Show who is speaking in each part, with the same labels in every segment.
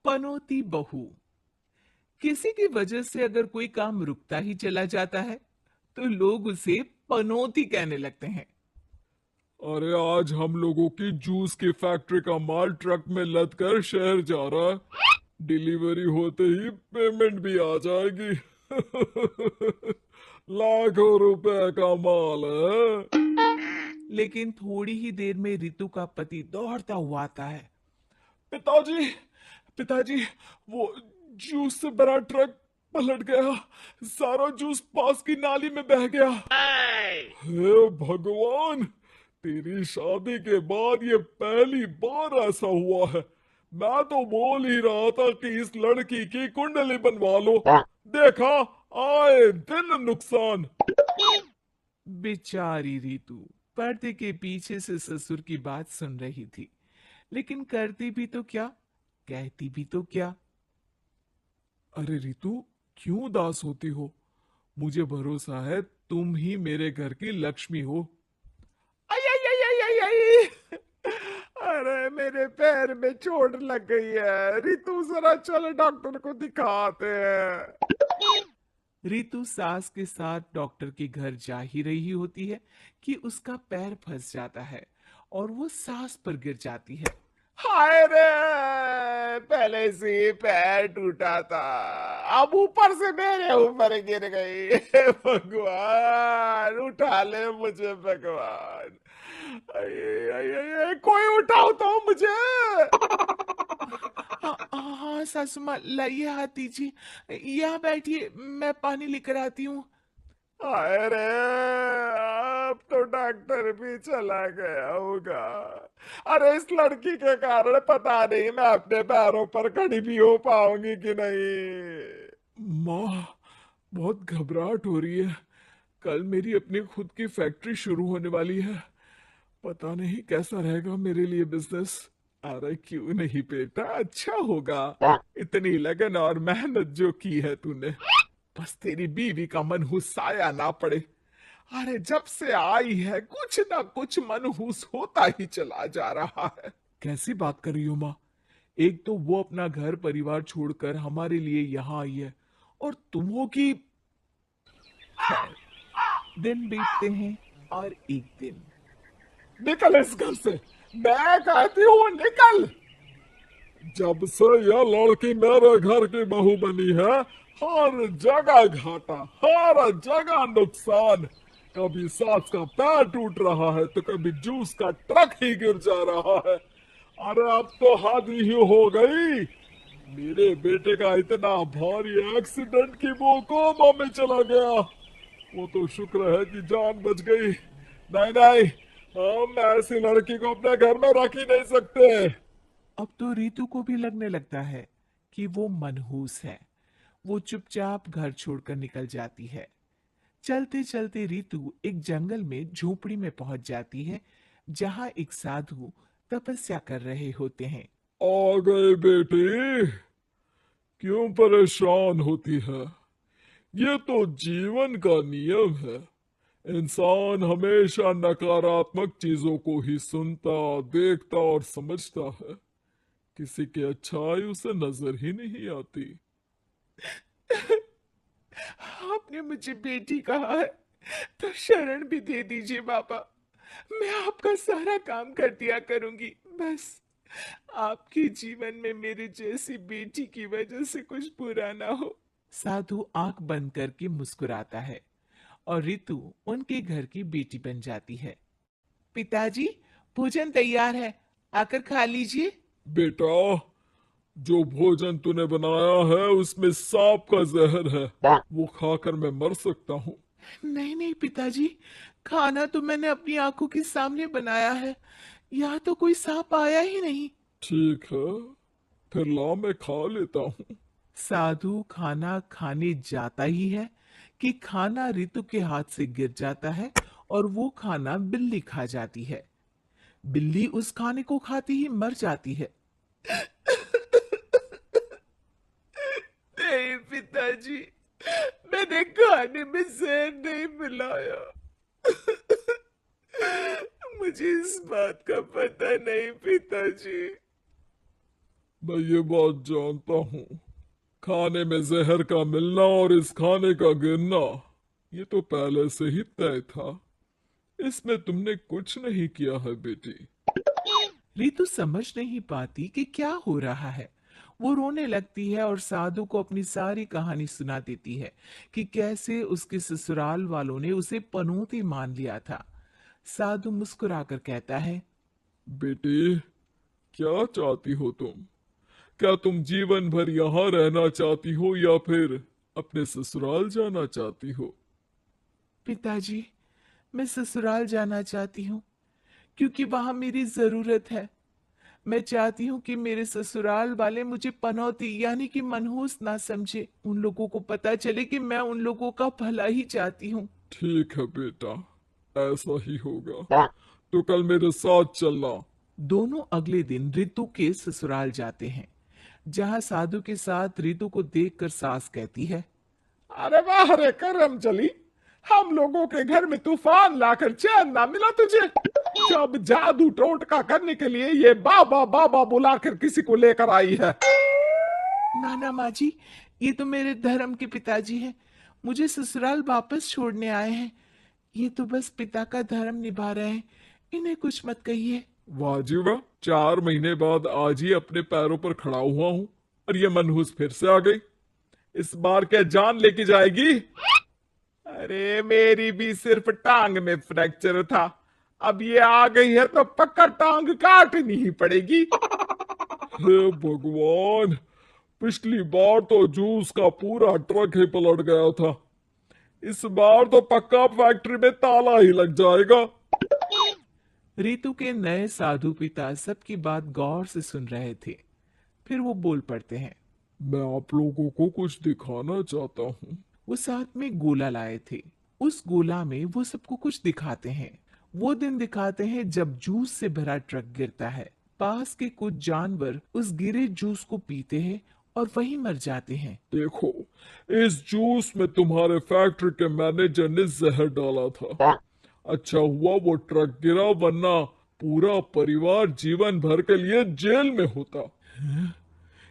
Speaker 1: पनौती बहू। किसी की वजह से अगर कोई काम रुकता ही चला जाता है तो लोग उसे पनौती कहने लगते हैं।
Speaker 2: अरे आज हम लोगों की जूस की फैक्ट्री का माल ट्रक में लद कर शहर जा रहा है। डिलीवरी होते ही पेमेंट भी आ जाएगी। लाखों रुपए का माल है।
Speaker 1: लेकिन थोड़ी ही देर में रितु का पति दौड़ता हुआ आता है।
Speaker 2: पिताजी, पिताजी, वो जूस से भरा ट्रक पलट गया। सारा जूस पास की नाली में बह गया। हे भगवान, तेरी शादी के बाद ये पहली बार ऐसा हुआ है। मैं तो बोल ही रहा था कि इस लड़की की कुंडली बनवा लो। देखा, आए दिन नुकसान।
Speaker 1: बेचारी रितु पर्दे के पीछे से ससुर की बात सुन रही थी, लेकिन करती भी तो क्या, कहती भी तो क्या।
Speaker 2: अरे रितु, क्यों उदास होती हो? मुझे भरोसा है तुम ही मेरे घर की लक्ष्मी हो।
Speaker 1: आई आई आई आई आई आई। अरे मेरे पैर में चोट लग गई है रितु, जरा चल डॉक्टर को दिखाते हैं। रितु सास के साथ डॉक्टर के घर जा ही रही होती है कि उसका पैर फंस जाता है और वो सास पर गिर जाती है। हाय रे, पहले से ही पैर टूटा था, अब ऊपर से मेरे ऊपर गिर गई। हे भगवान उठा ले मुझे भगवान। आये, आये, आये, कोई उठाओ तो मुझे। हाँ हाँ सासू माँ, लाइए हाथ दीजिए, यहाँ बैठिए, मैं पानी लेकर आती हूँ। अरे अब तो डॉक्टर भी चला गया होगा। अरे इस लड़की के कारण पता नहीं मैं अपने पैरों पर खड़ी भी हो पाऊंगी कि नहीं।
Speaker 2: माँ, बहुत घबराहट हो रही है। कल मेरी अपनी खुद की फैक्ट्री शुरू होने वाली है। पता नहीं कैसा रहेगा मेरे लिए बिजनेस। अरे क्यों नहीं बेटा, अच्छा होगा। इतनी लगन और मेहनत जो की है तूने, बस तेरी बीवी का मनहूस साया ना पड़े। अरे जब से आई है कुछ ना कुछ मनहूस होता ही चला जा रहा है। कैसी बात कर रही हो माँ? एक तो वो अपना घर परिवार छोड़कर हमारे लिए यहाँ आई है, और तुम हो कि।
Speaker 1: खैर, दिन बीतते हैं और एक दिन।
Speaker 2: निकल इस घर से, मैं कहती हूँ निकल। जब से यह लड़की मेरे घर की बहू बनी है, हर जगह घाटा, हर जगह नुकसान। कभी सास का पैर टूट रहा है तो कभी जूस का ट्रक ही गिर जा रहा है। अरे अब तो हद ही हो गई। मेरे बेटे का इतना भारी एक्सीडेंट कि वो कोमा में चला गया। वो तो शुक्र है कि जान बच गई। नहीं नहीं, हम ऐसी लड़की को अपने घर में रख ही नहीं सकते।
Speaker 1: अब तो रीतू को भी लगने लगता है कि वो मनहूस है। वो चुपचाप घर छोड़कर निकल जाती है। चलते चलते रीतू एक जंगल में झोपड़ी में पहुंच जाती है, जहां एक साधु तपस्या कर रहे होते हैं।
Speaker 2: आ गए बेटी, क्यों परेशान होती है? ये तो जीवन का नियम है। इंसान हमेशा नकारात्मक चीजों को ही सुनता, देखता और समझता है। किसी की अच्छाई उसे नजर ही नहीं आती।
Speaker 1: आपने मुझे बेटी कहा है तो शरण भी दे दीजिए बाबा। मैं आपका सारा काम कर दिया करूंगी, बस आपके जीवन में मेरे जैसी बेटी की वजह से कुछ बुरा ना हो। साधु आंख बंद करके मुस्कुराता है और रितु उनके घर की बेटी बन जाती है। पिताजी, भोजन तैयार है, आकर खा लीजिए।
Speaker 2: बेटा, जो भोजन तूने बनाया है उसमें सांप का जहर है। वो खाकर मैं मर सकता हूँ।
Speaker 1: नहीं नहीं पिताजी, खाना तो मैंने अपनी आंखों के सामने बनाया है, यहाँ तो कोई सांप आया ही नहीं।
Speaker 2: ठीक है, फिर ला मैं खा लेता हूँ।
Speaker 1: साधु खाना खाने जाता ही है कि खाना रितु के हाथ से गिर जाता है और वो खाना बिल्ली खा जाती है। बिल्ली उस खाने को खाती ही मर जाती है। नहीं पिताजी, मैंने खाने में जहर नहीं मिलाया। मुझे इस बात का पता नहीं पिताजी।
Speaker 2: मैं ये बात जानता हूँ। खाने में जहर का मिलना और इस खाने का गिरना, ये तो पहले से ही तय था। इसमें तुमने कुछ नहीं किया है बेटी।
Speaker 1: रितु समझ नहीं पाती कि क्या हो रहा है। वो रोने लगती है और साधु को अपनी सारी कहानी सुना देती है कि कैसे उसके ससुराल वालों ने उसे पनौती मान लिया था। साधु मुस्कुराकर कहता है,
Speaker 2: बेटी, क्या चाहती हो तुम? क्या तुम जीवन भर यहाँ रहना चाहती हो या फिर अपने ससुराल जाना चाहती हो?
Speaker 1: पिताजी, मैं ससुराल जाना चाहती हूँ क्योंकि वहां मेरी जरूरत है। मैं चाहती हूँ कि मेरे ससुराल वाले मुझे पनौती यानी कि मनहूस ना समझे। उन लोगों को पता चले कि मैं उन लोगों का भला ही चाहती हूँ।
Speaker 2: ठीक है बेटा, ऐसा ही होगा। तो कल मेरे साथ चलना।
Speaker 1: दोनों अगले दिन रितु के ससुराल जाते हैं, जहाँ साधु के साथ रितु को देखकर सास कहती है,
Speaker 2: अरे वाह रे करम चली, हम लोगों के घर में तूफान लाकर चैन ना मिला तुझे। जब जादू टोटका करने के लिए ये बाबा बाबा बुलाकर किसी को लेकर आई है।
Speaker 1: नाना माँ जी, ये तो मेरे धर्म के पिताजी हैं। मुझे ससुराल वापस छोड़ने आए हैं। ये तो बस पिता का धर्म निभा रहे हैं। इन्हें कुछ मत कहिए।
Speaker 2: वाह जी वाह, 4 महीने बाद आज ही अपने पैरों पर खड़ा हुआ हूँ और ये मनहूस फिर से आ गई। इस बार क्या जान लेके जाएगी? अरे मेरी भी सिर्फ टांग में फ्रैक्चर था, अब ये आ गई है तो पक्का टांग काटनी ही पड़ेगी। हे भगवान, पिछली बार तो जूस का पूरा ट्रक ही पलट गया था। इस बार तो पक्का फैक्ट्री में ताला ही लग जाएगा।
Speaker 1: रितु के नए साधु पिता सबकी बात गौर से सुन रहे थे। फिर वो बोल पड़ते हैं।
Speaker 2: मैं आप लोगों को कुछ दिखाना चाहता हूँ।
Speaker 1: वो साथ में गोला लाए थे। उस गोला में वो सबको कुछ दिखाते हैं। वो दिन दिखाते हैं जब जूस से भरा ट्रक गिरता है। पास के कुछ जानवर उस गिरे जूस को पीते हैं और वहीं मर जाते हैं।
Speaker 2: देखो, इस जूस में तुम्हारे फैक्ट्री के मैनेजर ने जहर डाला था। अच्छा हुआ वो ट्रक गिरा, वरना पूरा परिवार जीवन भर के लिए जेल में होता।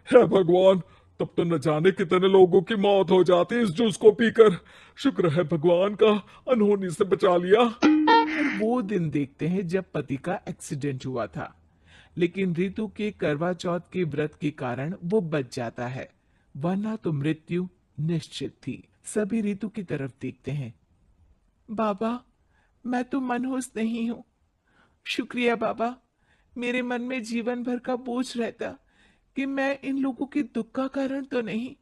Speaker 2: हे भगवान, तब तो न जाने कितने लोगों की मौत हो जाती इस जूस को पीकर। शुक्र है भगवान का, अनहोनी से बचा लिया।
Speaker 1: फिर वो दिन देखते हैं जब पति का एक्सीडेंट हुआ था, लेकिन रितु के करवा चौथ के व्रत के कारण वो बच जाता है, वरना तो मृत्यु निश्चित थी। सभी रितु की तरफ देखते हैं। बाबा, मैं तो मनहूस नहीं हूँ। शुक्रिया बाबा, मेरे मन में जीवन भर का बोझ रहता कि मैं इन लोगों के दुख का कारण तो नहीं।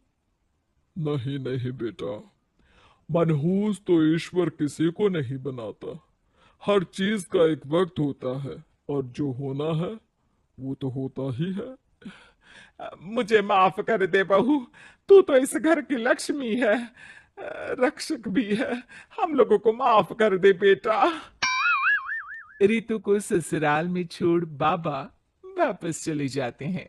Speaker 2: नहीं नहीं बेटा, मनहूस तो ईश्वर किसी को नहीं बनाता। हर चीज का एक वक्त होता है और जो होना है वो तो होता ही है। मुझे माफ कर दे बहू, तू तो इस घर की लक्ष्मी है, रक्षक भी है। हम लोगों को माफ कर दे बेटा। रितु को ससुराल में छोड़ बाबा वापस चले जाते हैं।